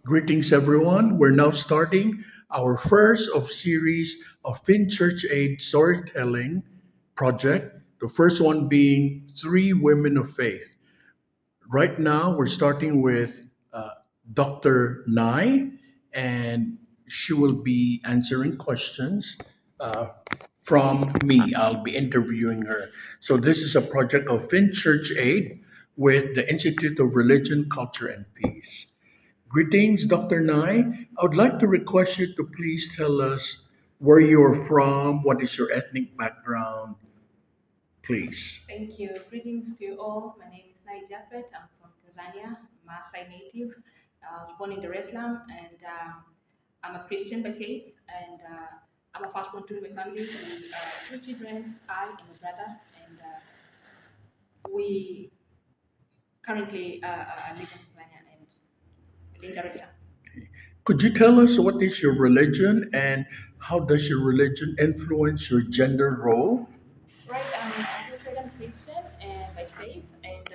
Greetings, everyone. We're now starting our first of series of FinnChurchAid storytelling project. The first one being Three Women of Faith. Right now, we're starting with Dr. Nai, and she will be answering questions uh, from me. I'll be interviewing her. So, this is a project of FinnChurchAid with the Institute of Religion, Culture, and Peace. Greetings, Dr. Nai. I would like to request you to please tell us where you're from, what is your ethnic background, please. Thank you. Greetings to you all. My name is Rey Ty If. I'm from Tanzania, Maasai native. I was born in Dar es Salaam, and I'm a Christian by faith. And I'm a firstborn to my family with two children, I and my brother. And we currently live in Tanzania and in Dar es Salaam. Could you tell us what is your religion and how does your religion influence your gender role? Right, as I said, I'm Christian and by faith, and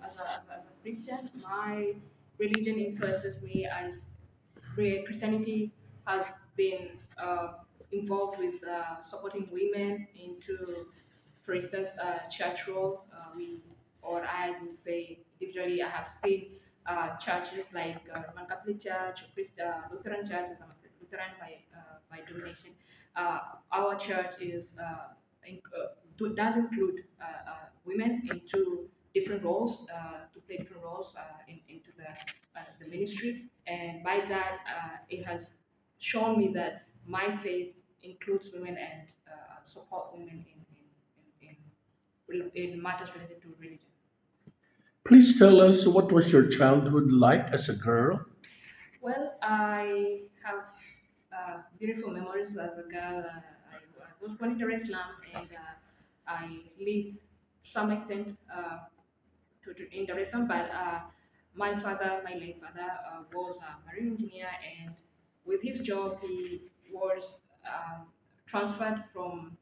as a Christian, my religion influences me as Christianity has been involved with supporting women into, for instance, church role. Or I would say individually, I have seen churches like Roman Catholic Church, Lutheran churches. I'm a Lutheran by domination. Uh, our church is does include women into different roles to play different roles into the ministry, and by that it has shown me that my faith includes women and support women in matters related to religion. Please tell us what was your childhood like as a girl? Well, I have beautiful memories as a girl. I was born in Dar es Salaam, and I lived to some extent in Dar es Salaam, but my father, my late father, was a marine engineer, and with his job, he was transferred from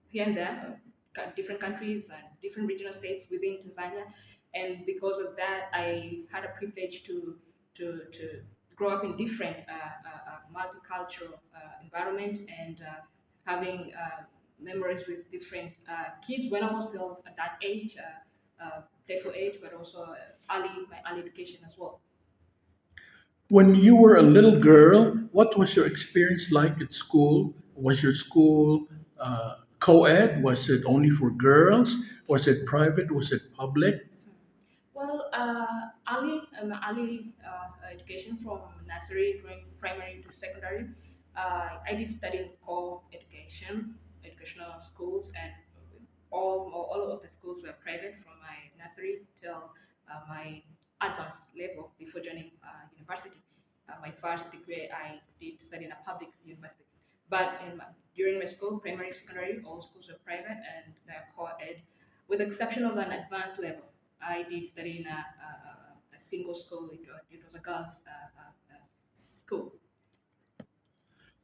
here and there, different countries and different regional states within Tanzania. And because of that, I had a privilege to grow up in different multicultural environment and having memories with different kids when I was still at that age, playful age, but also my early education as well. When you were a little girl, what was your experience like at school? Was your school co ed? Was it only for girls? Was it private? Was it public? Well, early education from nursery, going primary to secondary. I did study in core education, educational schools, and all of the schools were private from my nursery till my advanced level before joining university. My first degree, I did study in a public university. But during my school, primary, secondary, all schools were private and they're core ed, with the exception of an advanced level. I did study in a single school. It was a girls' school.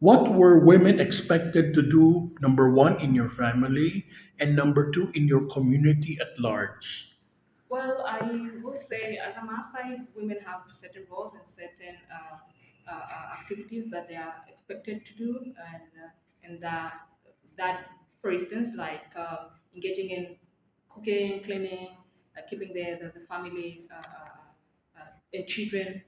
What were women expected to do, number one, in your family, and number two, in your community at large? Well, I will say, as a Maasai, women have certain roles and certain activities that they are expected to do, and that, for instance, like engaging in cooking, cleaning, keeping the family and children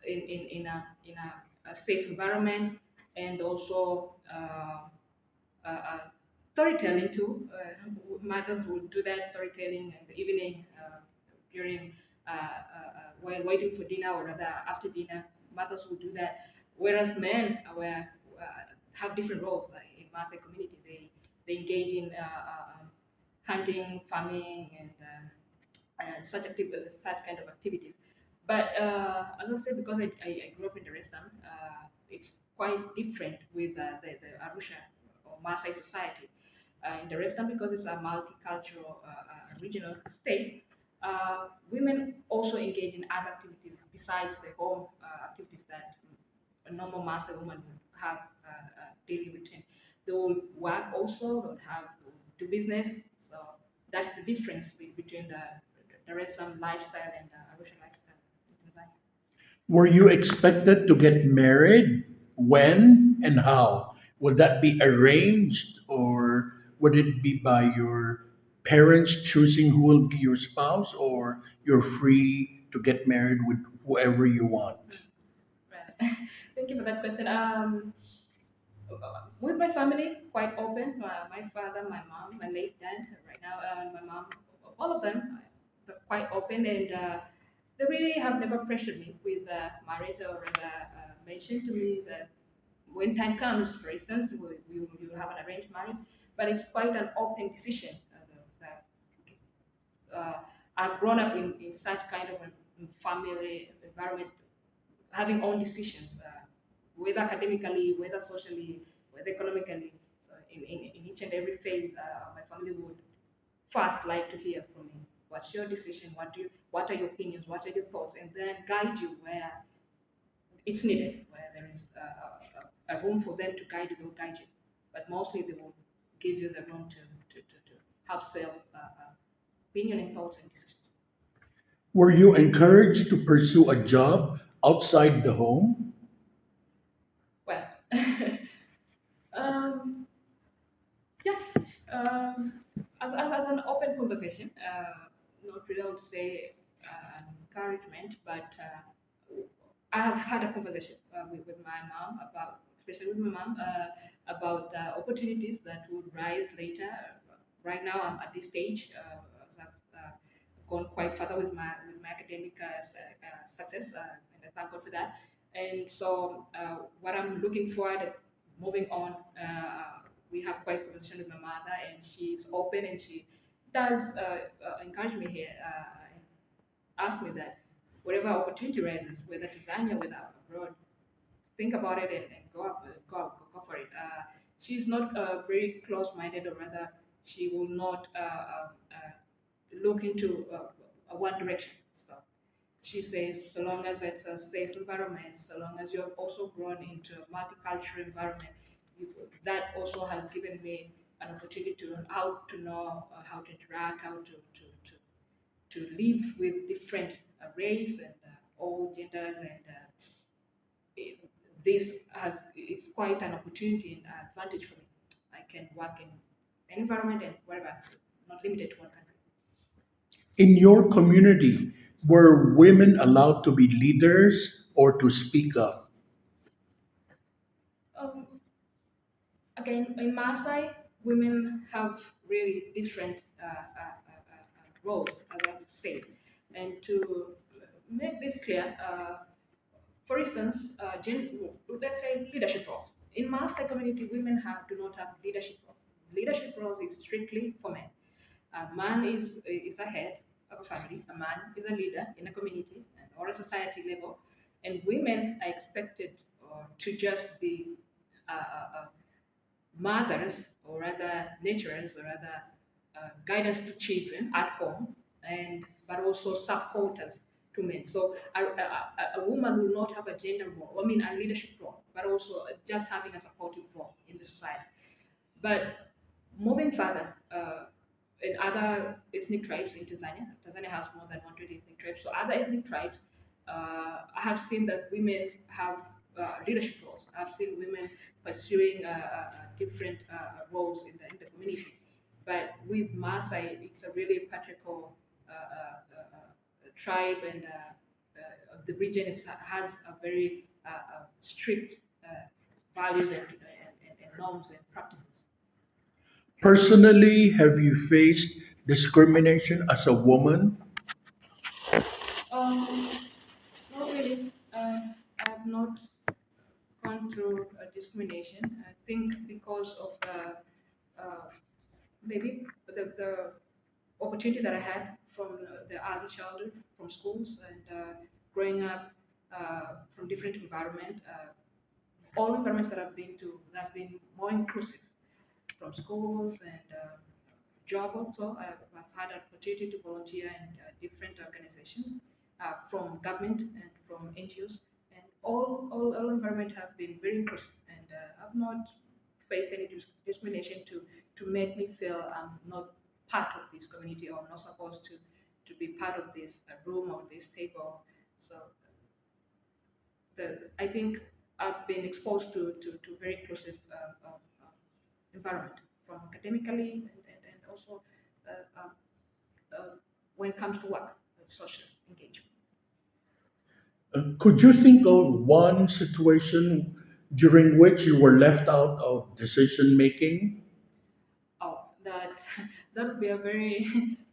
in a safe environment, and also storytelling too. Mothers would do that storytelling in the evening during while waiting for dinner, or rather after dinner. Mothers would do that, whereas men have different roles. In Maasai community, they engage in hunting, farming, and such kind of activities. But as I said, because I grew up in Dar es Salaam, it's quite different with the Arusha or Maasai society. In Dar es Salaam, because it's a multicultural regional state, women also engage in other activities besides the home activities that a normal Maasai woman would have daily routine. They will work also, they'll have to do business. So that's the difference between the Dar es Salaam lifestyle and the Arusha lifestyle in Tanzania. Were you expected to get married? When and how? Would that be arranged or would it be by your parents choosing who will be your spouse, or you're free to get married with whoever you want? Right. Thank you for that question. With my family, quite open. My father, my mom, my late dad, right now, my mom, all of them, they're quite open, and they really have never pressured me with marriage, or mentioned to me that when time comes, for instance, we will have an arranged marriage, but it's quite an open decision that uh, I've grown up in such kind of a family environment, having own decisions, whether academically, whether socially, whether economically. So in each and every phase, my family would first like to hear from me. What's your decision? What are your opinions? What are your thoughts? And then guide you where it's needed, where there is a room for them to guide you, they'll guide you. But mostly they will give you the room to have self opinion and thoughts and decisions. Were you encouraged to pursue a job outside the home? Well, um, yes, as an open conversation, not really I would say an encouragement, but I have had a conversation with my mom about, especially with my mom, about opportunities that would rise later. Right now, I'm at this stage, as I've gone quite further with my academic success, and I thank God for that. And so, what I'm looking forward, moving on, we have quite conversation with my mother, and she's open, and she does encourage me here, and ask me that whatever opportunity rises, whether Tanzania, whether abroad, think about it and go up, go for it. She's not very close-minded, or rather, she will not look into one direction. So she says, so long as it's a safe environment, so long as you've also grown into a multicultural environment, you, that also has given me an opportunity to learn how to know how to interact, how to live with different race and all genders, and it, this has it's quite an opportunity and advantage for me. I can work in any environment and wherever, not limited to one country. In your community, were women allowed to be leaders or to speak up? Um, Again, in Maasai, women have really different roles, as I've said. And to make this clear, for instance, let's say leadership roles. In Maasai community, women do not have leadership roles. Leadership roles is strictly for men. A man is a head of a family. A man is a leader in a community or a society level, and women are expected to just be mothers, or rather nurturers, or rather guidance to children at home, and but also supporters to men. So a woman will not have a gender role, I mean a leadership role, but also just having a supportive role in the society. But moving further, in other ethnic tribes in Tanzania, Tanzania has more than 100 ethnic tribes. So other ethnic tribes, I have seen that women have leadership roles. I've seen women pursuing different roles in the community. But with Maasai, it's a really patriarchal tribe, and the region has a very strict values and norms and practices. Personally, have you faced discrimination as a woman? Um, Not really. I have not gone through discrimination. I think because of uh, maybe the opportunity that I had from the early childhood, from schools, and growing up from different environment. All environments that I've been to that have been more inclusive, from schools and job also. I've had an opportunity to volunteer in different organizations, from government and from NGOs, and all environment have been very inclusive, and I've not faced any discrimination to make me feel I'm not part of this community, or not supposed to be part of this room or this table. So I think I've been exposed to very inclusive environment, from academically and also uh, uh, uh, when it comes to work, social engagement. Could you think of one situation during which you were left out of decision making? Oh, that that would be a very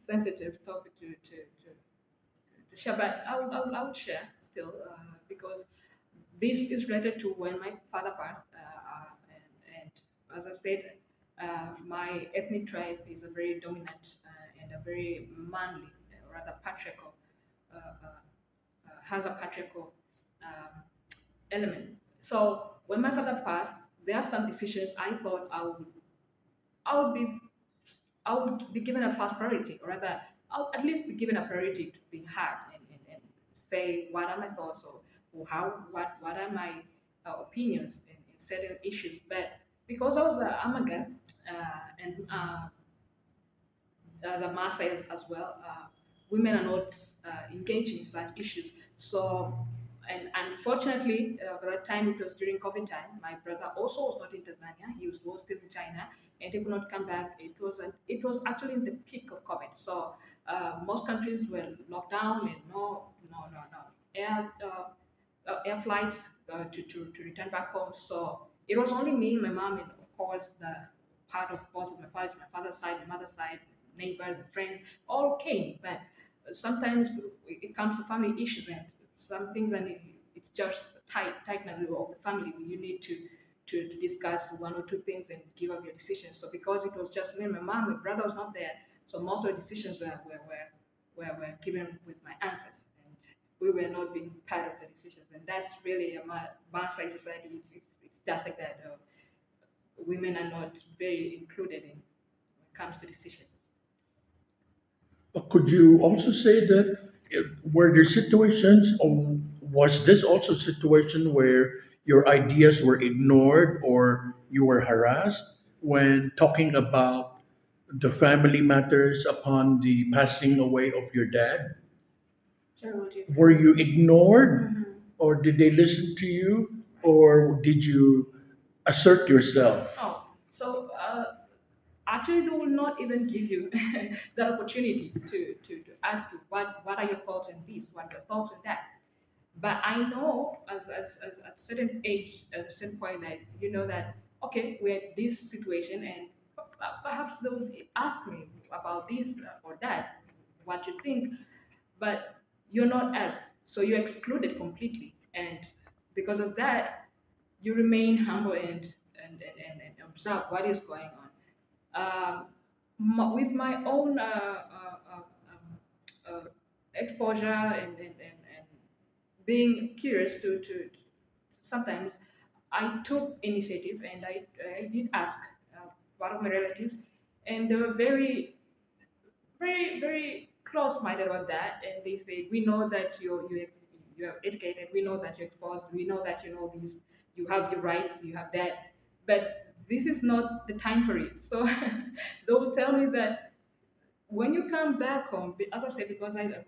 sensitive topic to share, but I would share still because this is related to when my father passed, and as I said, my ethnic tribe is a very dominant and a very manly, rather patriarchal, has a patriarchal um, element. So when my father passed, there are some decisions I thought I would be I would be given a first priority, or rather, I'll at least be given a priority to be heard and say what are my thoughts, or how what are my opinions in certain issues. But because I'm a girl, and as a Maasai as well, women are not engaged in such issues. So, and unfortunately, by that time it was during COVID time. My brother also was not in Tanzania. Was still in China, and he could not come back. It was actually in the peak of COVID. So most countries were locked down and no air. Air flights to return back home. So it was only me, my mom, and of course the part of both of my father's side, my mother's side, neighbors and friends all came. But sometimes it comes to family issues and some things, and it's just tight knit of the family. You need to discuss one or two things and give up your decisions. So because it was just me and my mom, my brother was not there, so most of the decisions were given with my uncles, and we were not being part of the decisions. And that's really a Maasai society. It's just like that. Women are not very included in when it comes to decisions. Could you also say that were there situations, or was this also a situation where your ideas were ignored or you were harassed when talking about the family matters upon the passing away of your dad? Sure, would you? Were you ignored, Mhm. or did they listen to you, Right. or did you assert yourself? Oh, so actually, they will not even give you the opportunity to ask you what are your thoughts on this, what are your thoughts on that. But I know as at certain age, at a certain point, that you know that okay, we're in this situation, and perhaps they will ask me about this or that, what you think, but you're not asked, so you're excluded completely, and because of that, you remain humble and observe what is going on. With my own exposure and being curious to sometimes I took initiative and I did ask one of my relatives, and they were very close-minded about that, and they say we know that you're educated, we know that you're exposed, we know that you know these, you have your rights, you have that, but this is not the time for it. So they will tell me that when you come back home, as I said, because I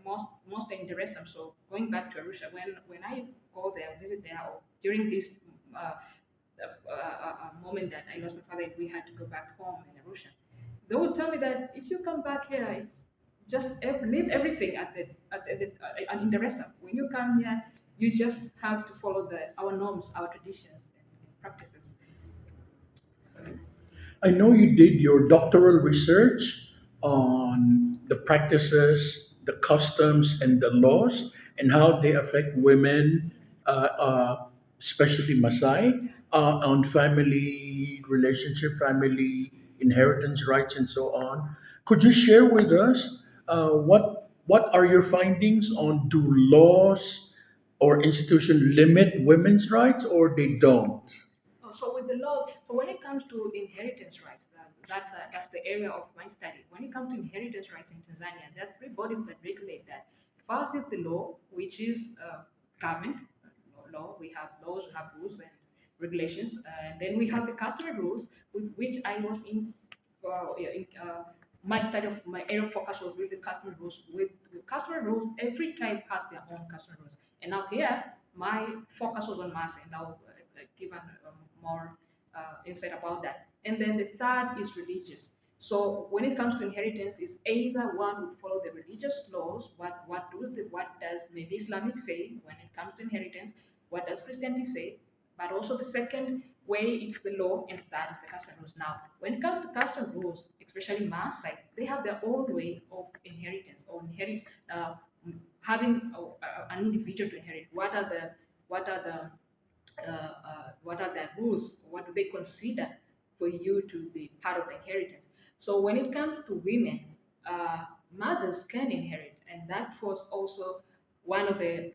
mostly in the restaurant, so going back to Arusha, when I go there, visit there, or during this moment that I lost my father, we had to go back home in Arusha. They will tell me that if you come back here, it's just leave everything in the restaurant. When you come here, you just have to follow our norms, our traditions, and practices. So, I know you did your doctoral research on the practices, the customs, and the laws, and how they affect women, especially Maasai, yeah. on family relationship, family inheritance rights, and so on. Could you share with us what are your findings on do laws or institution limit women's rights or they don't? Oh, so with the laws, so when it comes to inheritance rights, that's the area of my study. When it comes to inheritance rights in Tanzania, there are three bodies that regulate that. First is the law, which is government law. We have laws, we have rules and regulations, and then we have the customary rules, with which I was yeah, my study of my area of focus was with the customary rules. With customary rules, every tribe has their own customary rules, and now here my focus was on Masa, and I'll give more insight about that. And then the third is religious. So when it comes to inheritance, it's either one would follow the religious laws, what does maybe Islamic say when it comes to inheritance, what does Christianity say, but also the second way it's the law, and that is the custom rules. Now, when it comes to custom rules, especially Maasai, they have their own way of inheritance or uh, having an individual to inherit. What are the what are their rules? What do they consider for you to be part of the inheritance? So when it comes to women, mothers can inherit, and that was also one of the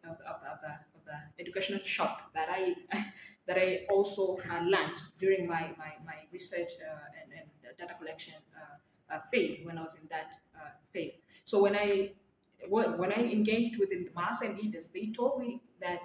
educational shock that I that I also learned during my research and data collection phase when I was in that phase. So when I engaged with the Maasai leaders, they told me that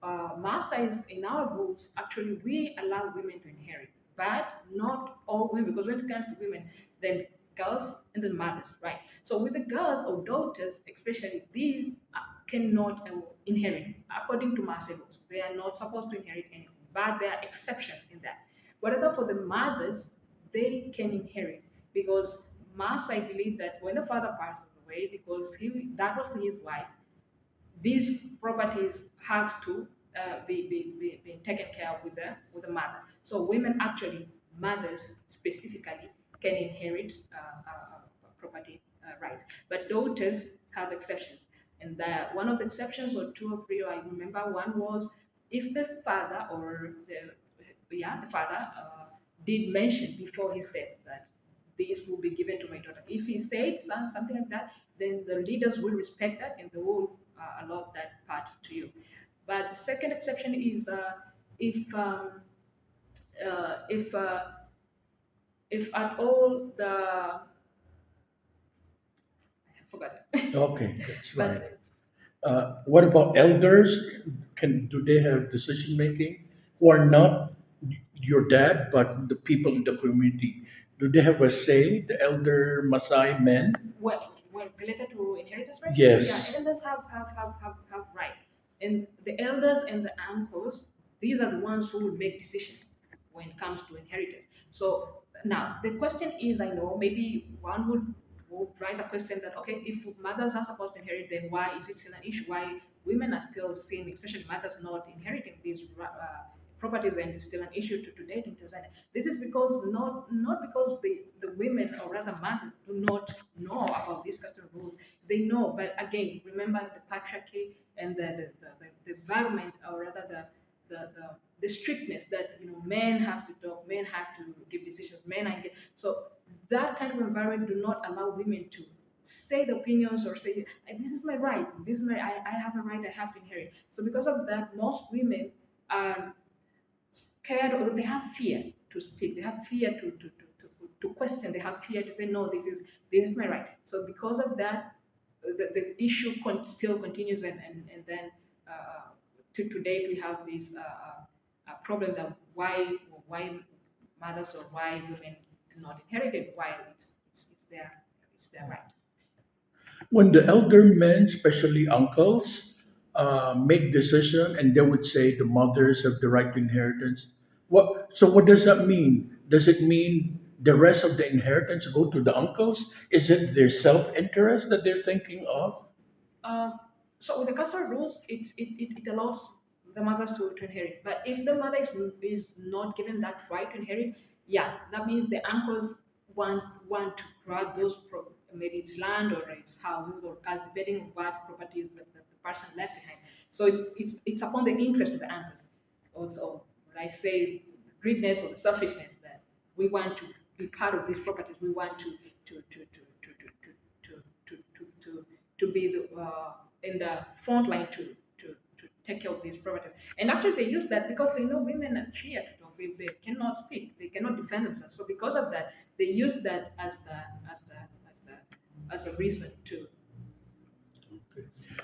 Maasai's in our rules, actually, we allow women to inherit, but not all women, because when it comes to women, then girls and then mothers, right? So with the girls or daughters, especially, these cannot inherit according to Maasai rules. They are not supposed to inherit anything, but there are exceptions in that. Whatever for the mothers, they can inherit because Maasai believe that when the father passes away, because that was his wife, these properties have to be taken care of with the mother. So women actually, mothers specifically, can inherit property rights, but daughters have exceptions. And one of the exceptions, or two or three, I remember one was if the father or the father did mention before his death that this will be given to my daughter. If he said something like that, then the leaders will respect that and they will allow that part to you. But the second exception is if um, uh, if uh, if at all I forgot it. Okay, that's right. But What about elders? Do they have decision making who are not your dad, but the people in the community? Do they have a say? The elder Maasai men? well, related to inheritance, right? Yeah, Yes. elders have right, and the elders and the uncles, these are the ones who will make decisions when it comes to inheritance. So now the question is, I know maybe one would raise a question that okay, if mothers are supposed to inherit, then why is it still an issue? Why women are still seen, especially mothers, not inheriting these properties, and it's still an issue to date in Tanzania. This is because not because the women or rather mothers do not know about these custom rules. They know, but again, remember the patriarchy and the environment, or rather the strictness that men have to talk, men have to give decisions, men are so that kind of environment do not allow women to say the opinions or say this is my right, this is my I have a right, I have to inherit. So because of that, most women are scared or they have fear to speak. They have fear to question. They have fear to say, no, this is my right. So because of that, the issue still continues, and then to date we have this problem that why mothers or why women do not inherit it, while it's their right. When the elder men, especially uncles, make decision and they would say the mothers have the right to inheritance. What does that mean? Does it mean the rest of the inheritance go to the uncles? Is it their self-interest that they're thinking of? Um, so with the custody rules, it allows the mothers to inherit. But if the mother is not given that right to inherit, yeah, that means the uncles want to grab those maybe it's land or it's houses or cars, depending on what properties that the person left behind. So it's upon the interest of the uncles. Also, when I say greediness or the selfishness that we want to be part of these properties, we want to be in the front line to take care of these properties. And actually, they use that because they know women are fear to talk. They cannot speak. They cannot defend themselves. So because of that, they use that as a reason to.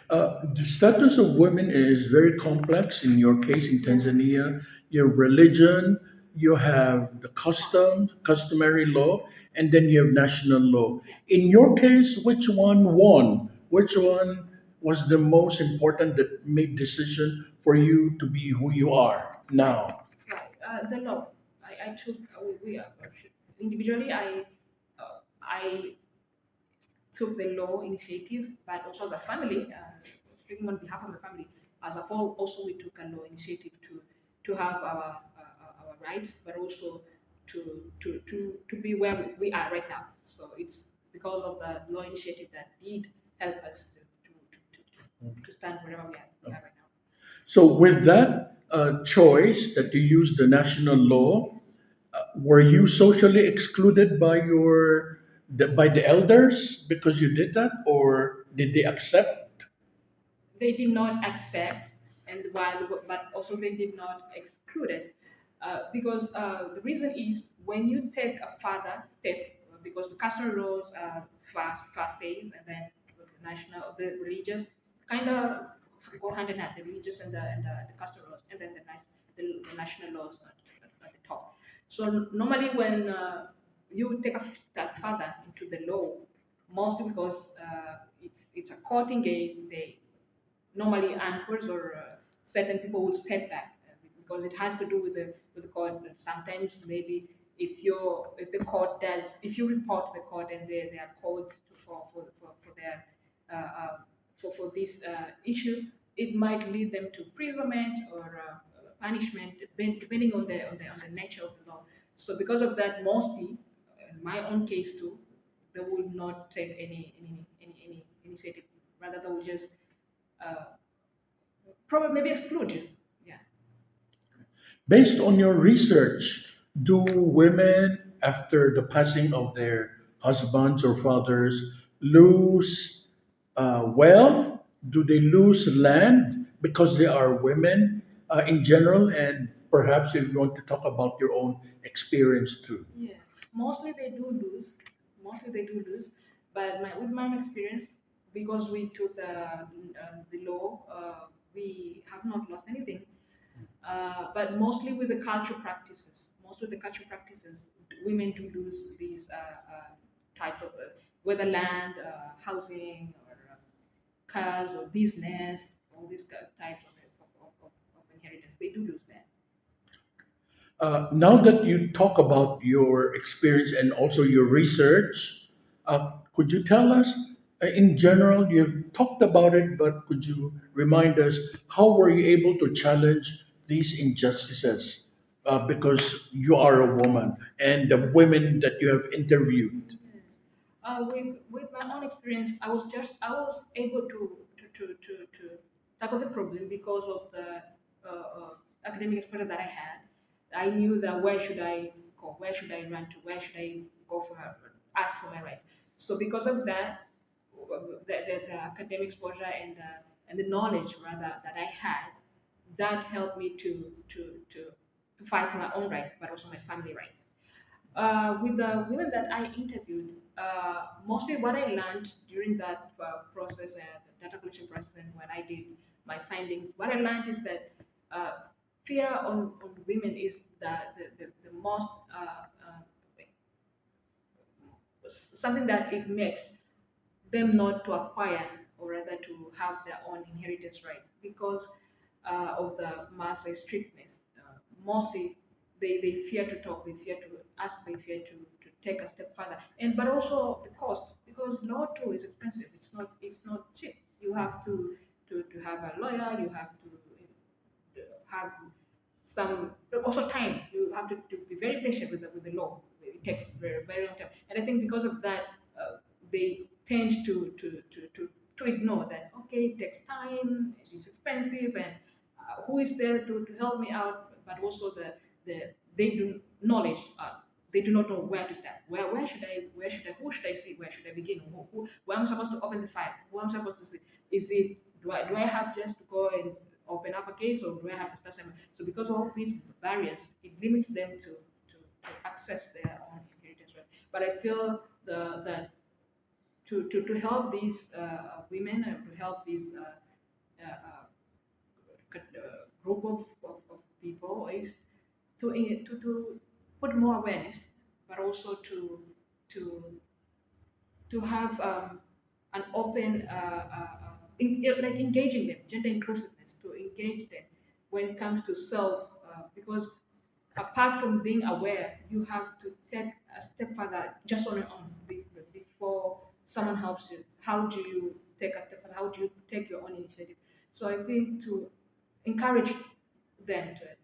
The status of women is very complex. In your case, in Tanzania, you have religion, you have the customary law, and then you have national law. Yeah. In your case, which one won? Which one? was the most important that made decision for you to be who you are now? Right. The law. I took individually. I took the law initiative, but also as a family, speaking on behalf of the family, as a whole, also we took a law initiative to have our rights, but also to be where we are right now. So it's because of the law initiative that did help us to stand wherever we are right now. So, with that choice that you use the national law, were you socially excluded by by the elders because you did that, or did they accept? They did not accept, and while but also they did not exclude us, because the reason is when you take a further step, because the cultural laws are fast phase, and then the national, the religious kind of go hand in hand, the religious and the cultural laws, and then the national laws at the top. So normally when you take a step further into the law, mostly because it's a court engaged, they normally anchors or certain people will step back because it has to do with the court. And sometimes maybe if the court does, if you report the court and they are called for their uh, uh, for this issue, it might lead them to imprisonment or punishment depending on the nature of the law. So because of that, mostly in my own case too, they will not take any initiative. Rather, they will just uh, probably maybe exclude you. Yeah. Based on your research, do women, after the passing of their husbands or fathers, lose wealth? Do they lose land because they are women in general? And perhaps if you want to talk about your own experience too. Yes. Mostly they do lose. Mostly they do lose. But with my experience, because we took the law, we have not lost anything. But mostly with the cultural practices, most of the cultural practices, women do lose these types of whether land, housing, or cars, or business, all these types of inheritance. They do lose that. Now that you talk about your experience and also your research, could you tell us, in general, you've talked about it, but could you remind us how were you able to challenge these injustices? Because you are a woman and the women that you have interviewed. With my own experience, I was able to tackle the problem because of the academic exposure that I had. I knew that where should I go, where should I run to, where should I go for ask for my rights. So because of that, the academic exposure and the knowledge rather that I had, that helped me to fight for my own rights, but also my family rights. With the women that I interviewed, mostly what I learned during that process, the data collection process, and when I did my findings, what I learned is that fear on women is the most something that it makes them not to acquire or rather to have their own inheritance rights because of the mass strictness. Mostly, they fear to talk, they fear to ask, they fear to take a step further, and but also the cost because law too is expensive. It's not cheap. You have to have a lawyer. You have to have some also time. You have to be very patient with the law. It takes very long time, and I think because of that, they tend to ignore that. Okay, it takes time. It's expensive, and who is there to help me out? But also they do knowledge. They do not know where to start. Where should I who should I see? Where should I begin? Where am I supposed to open the file? Who am I supposed to see? Is it do I have just to go and open up a case or do I have to start somewhere? So because of all these barriers, it limits them to access their own inheritance rights. But I feel that to help these women and to help these group of people is to put more awareness, but also to have an open like engaging them, gender inclusiveness, to engage them when it comes to self, because apart from being aware, you have to take a step further just on your own before someone helps you. How do you take a step further? How do you take your own initiative? So I think to encourage them to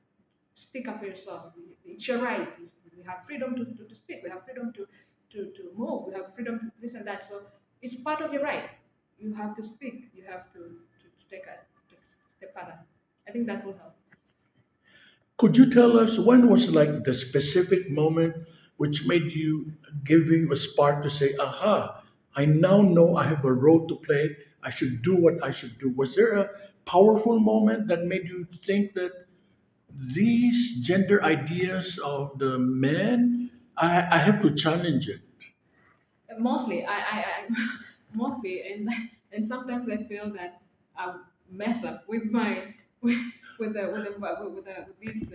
speak up for yourself. It's your right. We have freedom to speak. We have freedom to move. We have freedom to this and that. So it's part of your right. You have to speak. You have to take a step further. I think that will help. Could you tell us when was like the specific moment which made you give you a spark to say, aha, I now know I have a role to play. I should do what I should do. Was there a powerful moment that made you think that these gender ideas of the men, I have to challenge it? Mostly mostly, and sometimes I feel that I mess up with my with these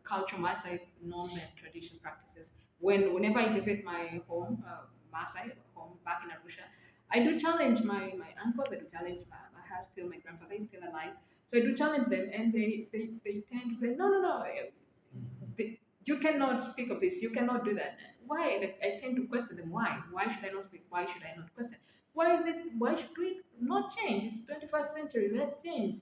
cultural Maasai norms and tradition practices. Whenever I visit my home, Maasai home back in Arusha, I do challenge my uncles. I do challenge my house. Still, my grandfather is still alive, so I do challenge them, and they tend to say, no, no, no, you cannot speak of this. You cannot do that. Why? Like, I tend to question them. Why? Why should I not speak? Why should I not question? Why is it? Why should we not change? It's 21st century. Let's change.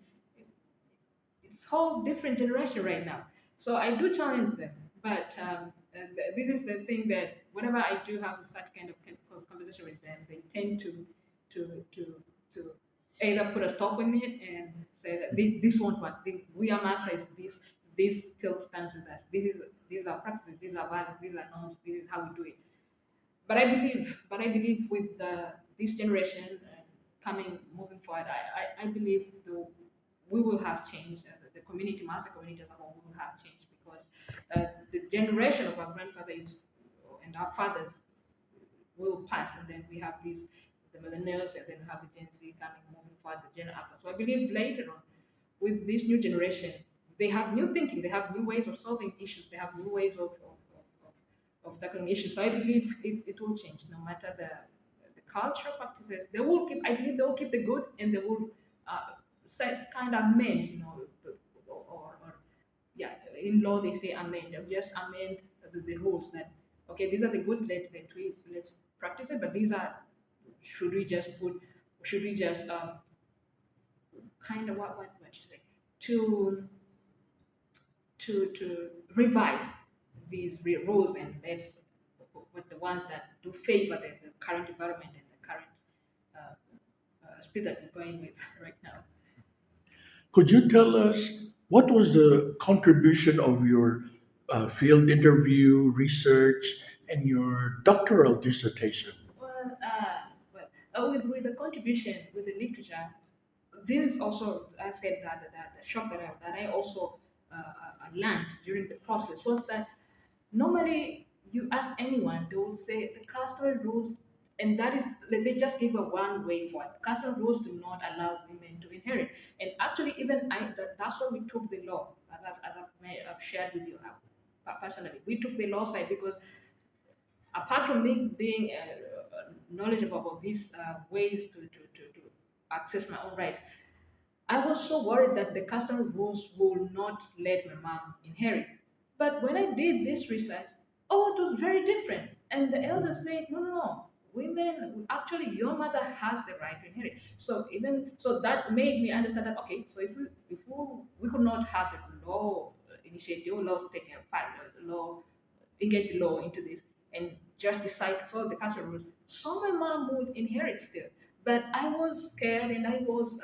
It's whole different generation right now. So I do challenge them. But this is the thing that whenever I do have such kind of conversation with them, they tend to either put a stop on it and say that this won't work. We are masters. This still stands with us. These are practices. These are values. These are norms. This is how we do it. But I believe with this generation moving forward, I believe we will have change. The community, master community as a whole, will have change because the generation of our grandfathers and our fathers will pass, and then we have these the millennials, and then we have the Gen Z coming moving forward, the Gen Alpha. So I believe later on, with this new generation, they have new thinking, they have new ways of solving issues, they have new ways of tackling issues. So I believe it will change no matter the cultural practices. They will keep. I believe they will keep the good, and they will kind of amend, or yeah, in law they say amend. They'll just amend the rules that okay, these are the good let's practice it, but these are should we just put should we just kind of what you say to to revise these rules, and let's with the ones that do favor the current environment and the current uh, speed that we're going with right now. Could you tell us what was the contribution of your field interview, research, and your doctoral dissertation? With the contribution with the literature, this also I said that the shock that I also learned during the process was that normally you ask anyone, they will say the customary rules, and that is like, they just give a one way for it. Customary rules do not allow women to inherit, and actually even that's why we took the law as I've shared with you personally. We took the law side because apart from me being knowledgeable about these ways to access my own rights, I was so worried that the custom rules will not let my mom inherit. But when I did this research, oh, it was very different. And the elders said, no, no, no. Women, actually, your mother has the right to inherit. So even so, that made me understand that okay. So if we could not have the law initiative, laws taking law engage the law into this and just decide to follow the cultural rules, so my mom would inherit still. But I was scared and I was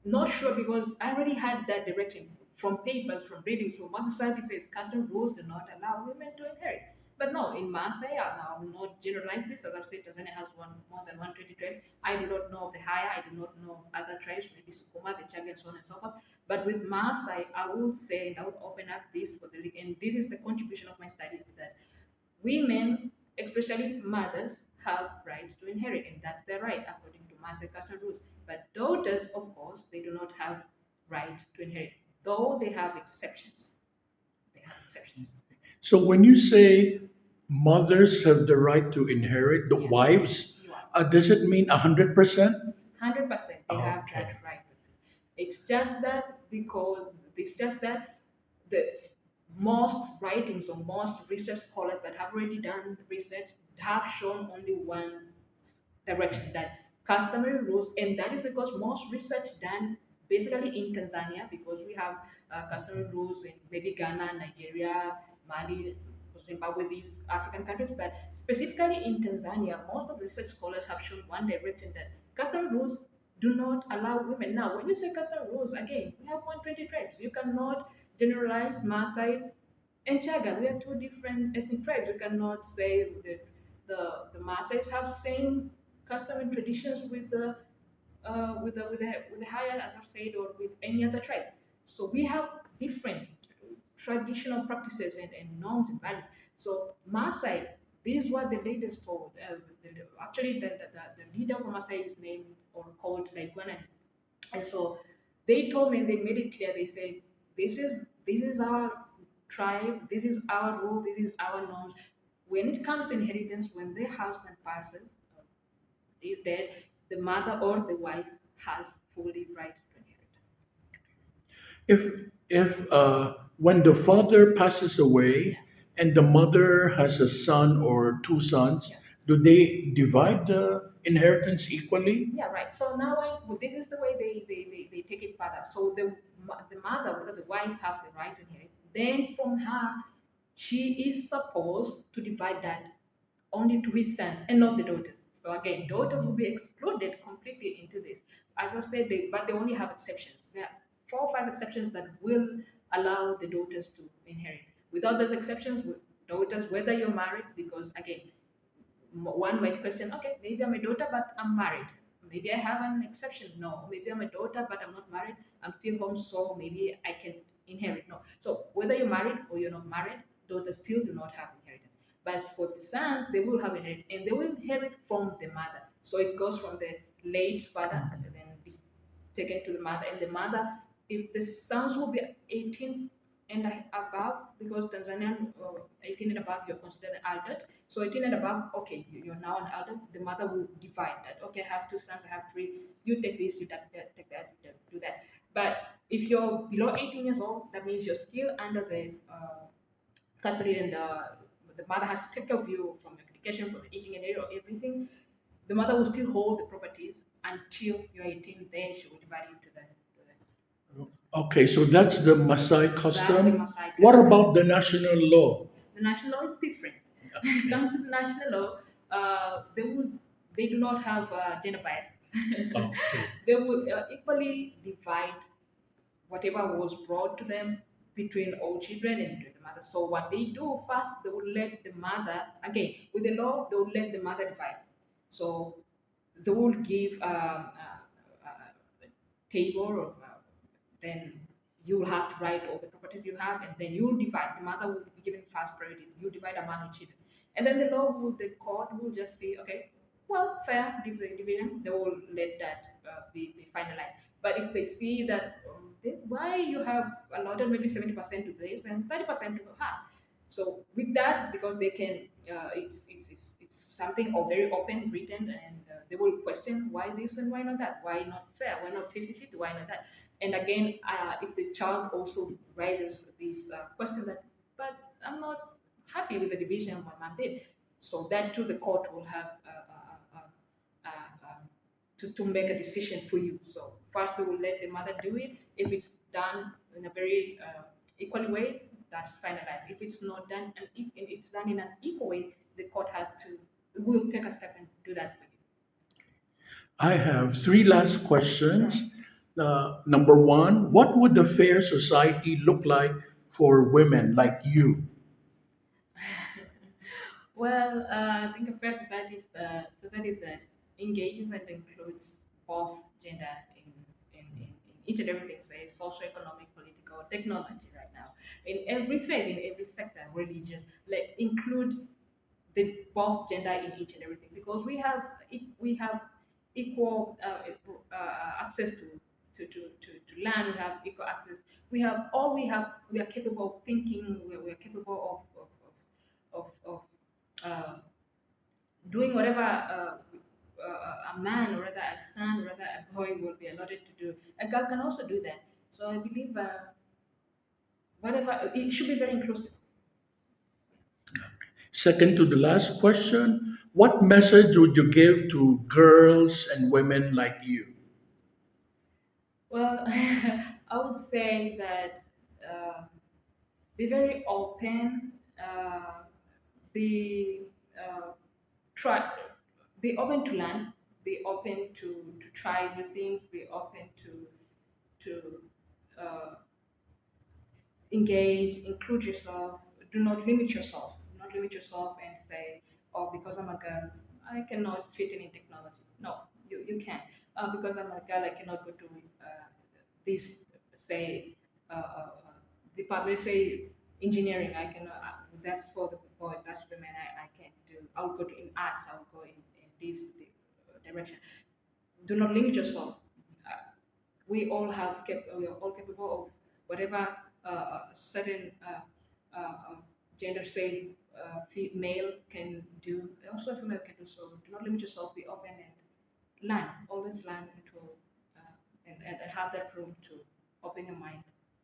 not sure because I already had that direction from papers, from readings, from other services. Custom rules do not allow women to inherit. But no, in Maasai, I will not generalize this. As I've said, Tanzania has more than one territory. I do not know of the Haya, I do not know of other tribes, maybe Sukuma, the Chaga, and so on and so forth. But with Maasai, I would say, and I would open up this for the and this is the contribution of my study that women, especially mothers, have right to inherit, and that's their right according to Maasai custom rules. But daughters, of course, they do not have right to inherit, though they have exceptions. They have exceptions. So when you say mothers have the right to inherit, the Yeah, wives, you are. does it mean 100%? 100% they have Okay. that right. It's just that the most writings or most research scholars that have already done research have shown only one direction, that customary rules, and that is because most research done basically in Tanzania, because we have customary rules in maybe Ghana, Nigeria, Mali, Zimbabwe, these African countries, but specifically in Tanzania, most of the research scholars have shown one direction, that customary rules do not allow women. Now, when you say custom rules, again, we have 120 tribes. You cannot generalize Maasai and Chaga. We are two different ethnic tribes. You cannot say that the Maasais have same custom and traditions with the Haya, as I've said, or with any other tribe. So we have different traditional practices and norms and values. So Maasai, this is what the leaders told. Actually, the leader of Maasai is named or called Laiguanan. And so they told me, and they made it clear. They said, "This is our tribe. This is our rule. This is our norms. When it comes to inheritance, when their husband passes, is dead, the mother or the wife has fully right to inherit." If when the father passes away Yeah. and the mother has a son or two sons, Yeah. do they divide the inheritance equally? Yeah, right. So now well, this is the way they take it further. So the mother, or the wife, has the right to inherit. Then from her, she is supposed to divide that only to his sons and not the daughters. So again, daughters will be excluded completely into this. As I said, but they only have exceptions. There are 4 or 5 exceptions that will allow the daughters to inherit. Without those exceptions, with daughters, whether you're married, because again, one might question, okay, maybe I'm a daughter, but I'm married. Maybe I have an exception. No, maybe I'm a daughter, but I'm not married. I'm still home, so maybe I can inherit. No. So whether you're married or you're not married, daughters still do not have inheritance. But for the sons, they will have inheritance, and they will inherit from the mother. So it goes from the late father, and then taken to the mother. And the mother, if the sons will be 18 and above, because Tanzanian 18 and above, you're considered an adult. So 18 and above, okay, you're now an adult. The mother will divide that. Okay, I have 2 sons, I have 3. You take this, you take that, you do that. But if you're below 18 years old, that means you're still under the custody, and the mother has to take care of you from education, from eating and everything. The mother will still hold the properties until you're 18. Then she will divide it to the Okay, so that's the Maasai that's the custom. Maasai What custom. about the national law? The national law is different. When it comes to the national law, they do not have gender bias. Okay. They will equally divide whatever was brought to them between all children and the mother. So what they do first, they will let the mother, again with the law, they will let the mother divide. So they will give a table of then you will have to write all the properties you have, and then you'll divide. The mother will be given first priority. You divide among your children, and then the court will just say, okay, well, fair division. They will let that be finalized. But if they see that why you have allotted maybe 70% to this and 30% to her, so with that, because they can, it's something or very open written, and they will question why this and why not that, why not fair, why not 50-50, why not that. And again, if the child also raises this question that, but I'm not happy with the division my mom did, so that too the court will have to make a decision for you. So first we will let the mother do it. If it's done in a very equal way, that's finalized. If it's not done and if it's done in an equal way, the court has to will take a step and do that for you. I have three last questions. Number one, what would a fair society look like for women like you? Well, I think a fair society is a society that engages and includes both gender in each and everything, say socio-economic, political, technology right now. In every field, in every sector, religious, like include the both gender in each and everything, because we have equal access to land. We have equal access. We are capable of thinking. We are capable of doing whatever a man or rather a son or rather a boy will be allotted to do. A girl can also do that. So I believe whatever it should be very inclusive. Second to the last question, what message would you give to girls and women like you? Well, I would say that be very open, be uh, try, be open to learn, be open to try new things, be open to uh, engage, include yourself. Do not limit yourself. Do not limit yourself and say, "Oh, because I'm a girl, I cannot fit in technology." No, you can. Because I'm a girl, I cannot go to this say department. Say engineering. I cannot. That's for the boys. That's women. I can't do. I'll go to in arts. I'll go in this direction. Do not limit yourself. We all we are all capable of whatever certain gender say male can do, also female can do. So do not limit yourself, be open and learn, always learn. It will and have that room to open your mind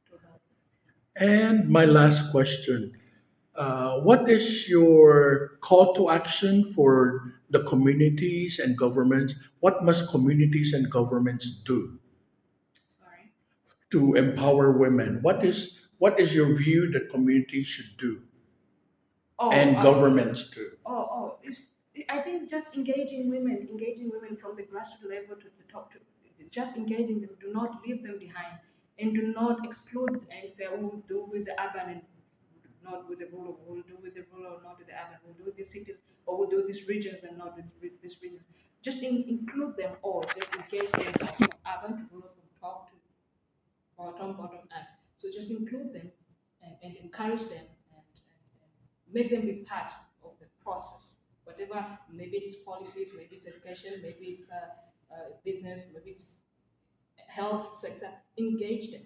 to help. And my last question, what is your call to action for the communities and governments? What must communities and governments do Sorry. to empower women? What is your view that communities should do Oh, and governments do? it's, I think just engaging women from the grassroots level to talk to, just engaging them. Do not leave them behind, and do not exclude and say, "Oh, we'll do with the urban and not with the rural. We'll do with the rural, not with the urban. We'll do with these cities, or we'll do these regions and not with these regions." Just include them all. Just engage them from urban to rural, from top to bottom up. So just include them and encourage them and make them be part of the process. Whatever, maybe it's policies, maybe it's education, maybe it's business, maybe it's health sector, engage them.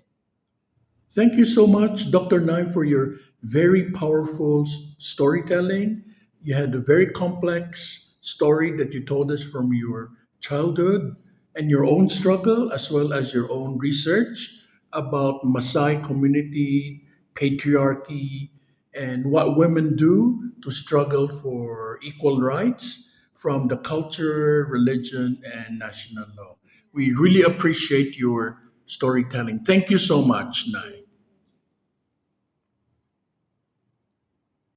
Thank you so much, Dr. Nai, for your very powerful storytelling. You had a very complex story that you told us from your childhood and your own struggle, as well as your own research about Maasai community, patriarchy, and what women do to struggle for equal rights from the culture, religion, and national law. We really appreciate your storytelling. Thank you so much, Nai.